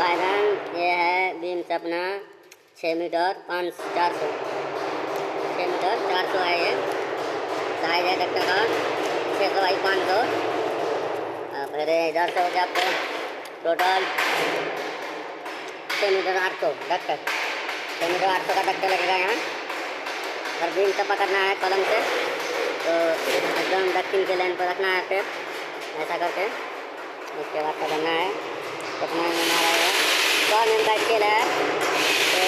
भाई बहन ये है बीम से अपना 6 मीटर 400 6 मीटर 400 है ये साइज है ट्रैक्टर का 600 बाई 500। फिर इधर से हो गया आपको टोटल 6 मीटर 800 ट्रैक्टर 6 मीटर 800 का ट्रैक्टर लगेगा यहाँ। और बीम से पकड़ना है कलम से तो एकदम दक्षिण के लाइन पर रखना है टेप ऐसा करके। उसके बाद पकड़ना है कितना में मारा है 100 mm का स्केल है तो